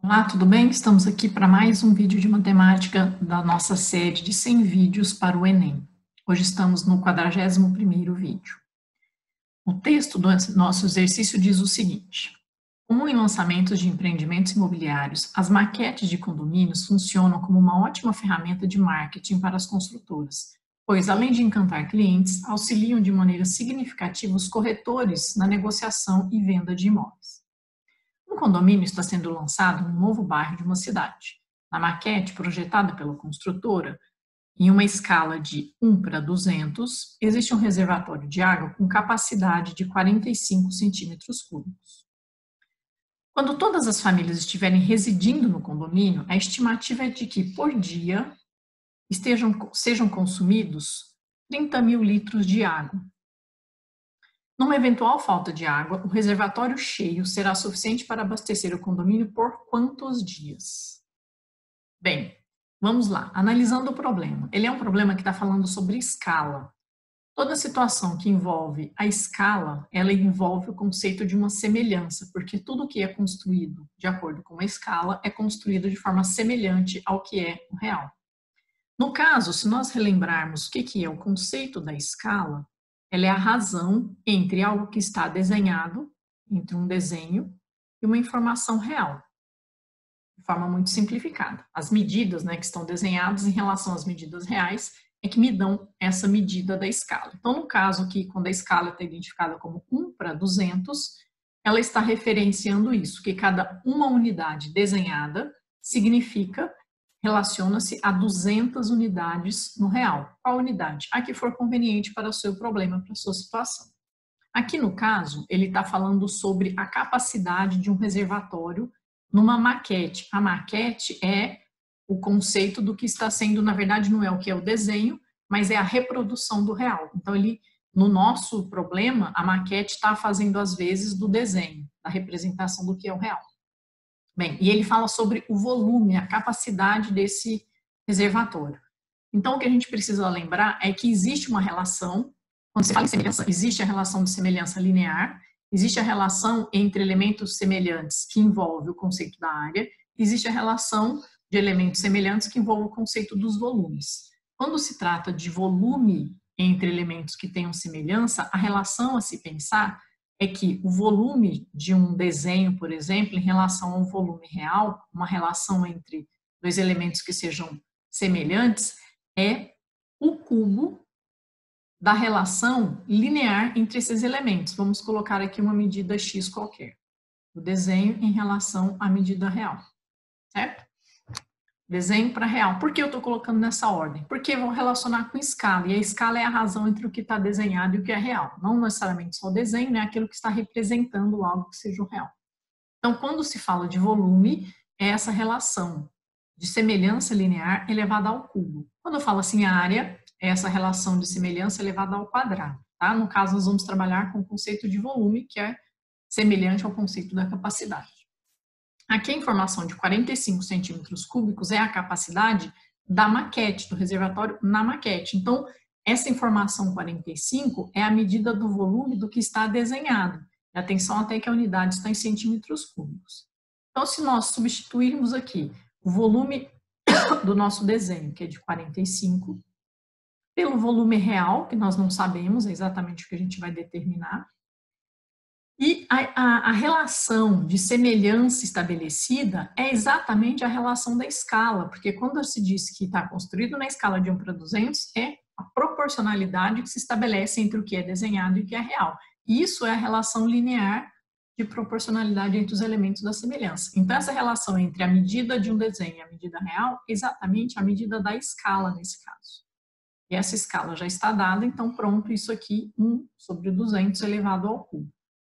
Olá, tudo bem? Estamos aqui para mais um vídeo de matemática da nossa série de 100 vídeos para o Enem. Hoje estamos no 41º vídeo. O texto do nosso exercício diz o seguinte: como em lançamentos de empreendimentos imobiliários, as maquetes de condomínios funcionam como uma ótima ferramenta de marketing para as construtoras, pois, além de encantar clientes, auxiliam de maneira significativa os corretores na negociação e venda de imóveis. Um condomínio está sendo lançado no novo bairro de uma cidade. Na maquete projetada pela construtora, em uma escala de 1 para 200, existe um reservatório de água com capacidade de 45 centímetros cúbicos. Quando todas as famílias estiverem residindo no condomínio, a estimativa é de que, por dia, sejam consumidos 30 mil litros de água. Numa eventual falta de água, o reservatório cheio será suficiente para abastecer o condomínio por quantos dias? Bem, vamos lá. Analisando o problema. Ele é um problema que está falando sobre escala. Toda situação que envolve a escala, ela envolve o conceito de uma semelhança, porque tudo que é construído de acordo com a escala é construído de forma semelhante ao que é o real. No caso, se nós relembrarmos o que é o conceito da escala, ela é a razão entre algo que está desenhado, entre um desenho e uma informação real, de forma muito simplificada. As medidas, que estão desenhadas em relação às medidas reais é que me dão essa medida da escala. Então, no caso aqui, quando a escala está identificada como 1 para 200, ela está referenciando isso, que cada uma unidade desenhada relaciona-se a 200 unidades no real. Qual unidade? A que for conveniente para o seu problema, para a sua situação. Aqui no caso, ele está falando sobre a capacidade de um reservatório numa maquete. A maquete é o conceito do que está sendo, na verdade, não é o que é o desenho, mas é a reprodução do real. Então, no nosso problema, a maquete está fazendo, às vezes, do desenho, da representação do que é o real. Bem, e ele fala sobre o volume, a capacidade desse reservatório. Então, o que a gente precisa lembrar é que existe uma relação, quando se fala em semelhança, existe a relação de semelhança linear, existe a relação entre elementos semelhantes que envolve o conceito da área, existe a relação de elementos semelhantes que envolve o conceito dos volumes. Quando se trata de volume entre elementos que tenham semelhança, a relação a se pensar é que o volume de um desenho, por exemplo, em relação ao volume real, uma relação entre dois elementos que sejam semelhantes, é o cubo da relação linear entre esses elementos. Vamos colocar aqui uma medida x qualquer. O desenho em relação à medida real, certo? Desenho para real. Por que eu estou colocando nessa ordem? Porque eu vou relacionar com escala, e a escala é a razão entre o que está desenhado e o que é real. Não necessariamente só o desenho, né? Aquilo que está representando algo que seja o real. Então, quando se fala de volume, é essa relação de semelhança linear elevada ao cubo. Quando eu falo assim área, é essa relação de semelhança elevada ao quadrado. Tá? No caso, nós vamos trabalhar com o conceito de volume, que é semelhante ao conceito da capacidade. Aqui a informação de 45 centímetros cúbicos é a capacidade da maquete, do reservatório na maquete. Então, essa informação 45 é a medida do volume do que está desenhado. E atenção até que a unidade está em centímetros cúbicos. Então, se nós substituirmos aqui o volume do nosso desenho, que é de 45, pelo volume real, que nós não sabemos exatamente o que a gente vai determinar, e a relação de semelhança estabelecida é exatamente a relação da escala, porque quando se diz que está construído na escala de 1 para 200, é a proporcionalidade que se estabelece entre o que é desenhado e o que é real. Isso é a relação linear de proporcionalidade entre os elementos da semelhança. Então, essa relação entre a medida de um desenho e a medida real é exatamente a medida da escala nesse caso. E essa escala já está dada, então pronto, isso aqui, 1 sobre 200 elevado ao cubo.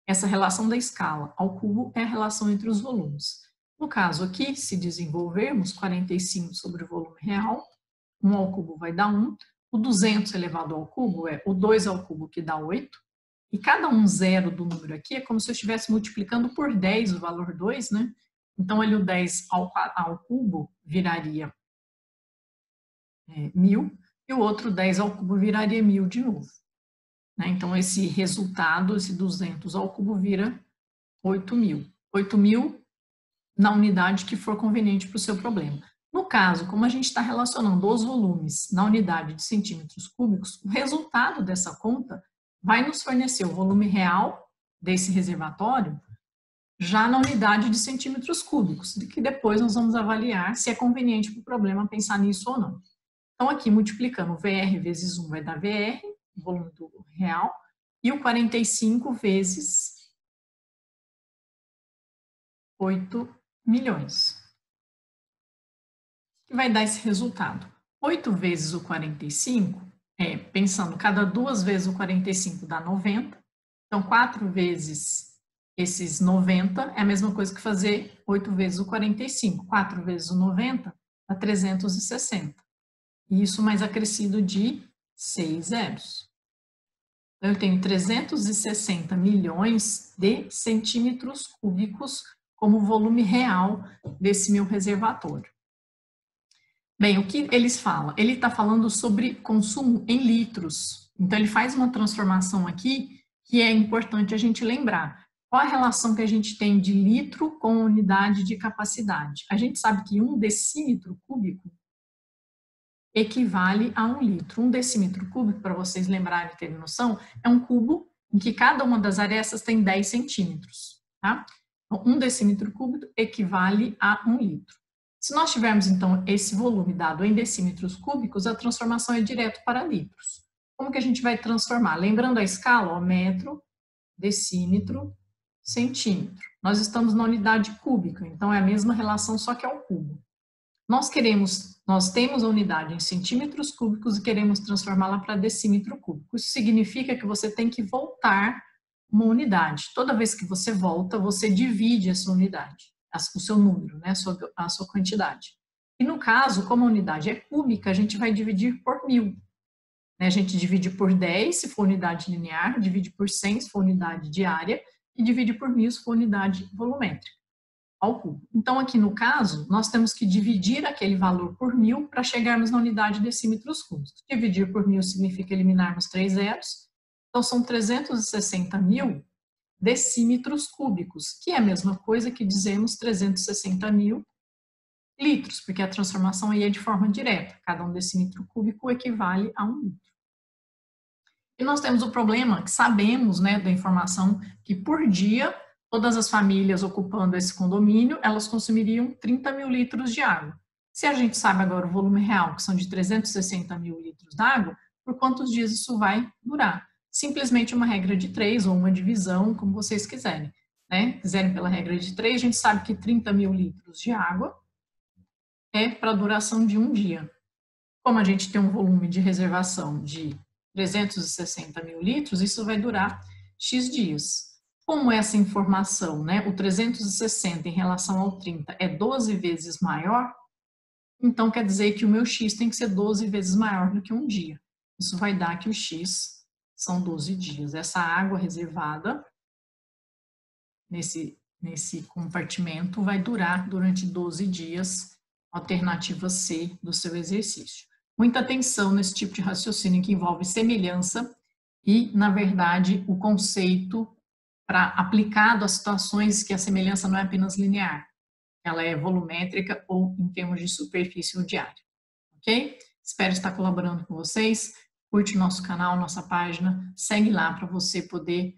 Essa relação da escala ao cubo é a relação entre os volumes. No caso aqui, se desenvolvermos 45 sobre o volume real, 1 ao cubo vai dar 1, o 200 elevado ao cubo é o 2 ao cubo, que dá 8, e cada zero do número aqui é como se eu estivesse multiplicando por 10 o valor 2, né? Então, o 10 ao cubo viraria 1000, e o outro 10 ao cubo viraria 1000 de novo. Então, esse resultado, esse 200 ao cubo, vira 8.000. 8.000 na unidade que for conveniente para o seu problema. No caso, como a gente está relacionando os volumes na unidade de centímetros cúbicos, o resultado dessa conta vai nos fornecer o volume real desse reservatório já na unidade de centímetros cúbicos, que depois nós vamos avaliar se é conveniente para o problema pensar nisso ou não. Então, aqui, multiplicando VR vezes 1 vai dar VR, o volume do real, e o 45 vezes 8 milhões. Que vai dar esse resultado. 8 vezes o 45, pensando, cada 2 vezes o 45 dá 90. Então, 4 vezes esses 90 é a mesma coisa que fazer 8 vezes o 45. 4 vezes o 90 dá 360. E isso mais acrescido de 6 zeros. Então, eu tenho 360 milhões de centímetros cúbicos como volume real desse meu reservatório. Bem, o que eles falam? Ele está falando sobre consumo em litros. Então, ele faz uma transformação aqui que é importante a gente lembrar. Qual a relação que a gente tem de litro com unidade de capacidade? A gente sabe que 1 decímetro cúbico equivale a 1 litro. 1 decímetro cúbico, para vocês lembrarem e terem noção, é um cubo em que cada uma das arestas tem 10 centímetros. Tá? Então, 1 decímetro cúbico equivale a 1 litro. Se nós tivermos, então, esse volume dado em decímetros cúbicos, a transformação é direto para litros. Como que a gente vai transformar? Lembrando a escala, ó, metro, decímetro, centímetro. Nós estamos na unidade cúbica, então é a mesma relação, só que ao cubo. Nós temos a unidade em centímetros cúbicos e queremos transformá-la para decímetro cúbico. Isso significa que você tem que voltar uma unidade. Toda vez que você volta, você divide essa unidade, o seu número, né, a sua quantidade. E no caso, como a unidade é cúbica, a gente vai dividir por 1000. A gente divide por 10 se for unidade linear, divide por 100 se for unidade de área e divide por 1000 se for unidade volumétrica ao cubo. Então, aqui no caso, nós temos que dividir aquele valor por 1000 para chegarmos na unidade de decímetros cúbicos. Dividir por 1000 significa eliminarmos 3 zeros. Então, são 360 mil decímetros cúbicos, que é a mesma coisa que dizemos 360 mil litros, porque a transformação aí é de forma direta. Cada um decímetro cúbico equivale a 1 litro. E nós temos o problema que sabemos, né, da informação que por dia todas as famílias ocupando esse condomínio, elas consumiriam 30 mil litros de água. Se a gente sabe agora o volume real, que são de 360 mil litros d'água, por quantos dias isso vai durar? Simplesmente uma regra de 3 ou uma divisão, como vocês quiserem. Né? Quiserem pela regra de 3, a gente sabe que 30 mil litros de água é para a duração de um dia. Como a gente tem um volume de reservação de 360 mil litros, isso vai durar X dias. Como essa informação, né, o 360 em relação ao 30 é 12 vezes maior, então quer dizer que o meu X tem que ser 12 vezes maior do que um dia. Isso vai dar que o X são 12 dias. Essa água reservada nesse compartimento vai durar durante 12 dias, alternativa C do seu exercício. Muita atenção nesse tipo de raciocínio que envolve semelhança e, na verdade, o conceito aplicado a situações que a semelhança não é apenas linear, ela é volumétrica ou em termos de superfície ou de área, ok? Espero estar colaborando com vocês, curte nosso canal, nossa página, segue lá para você poder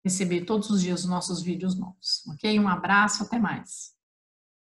receber todos os dias os nossos vídeos novos, ok? Um abraço, até mais!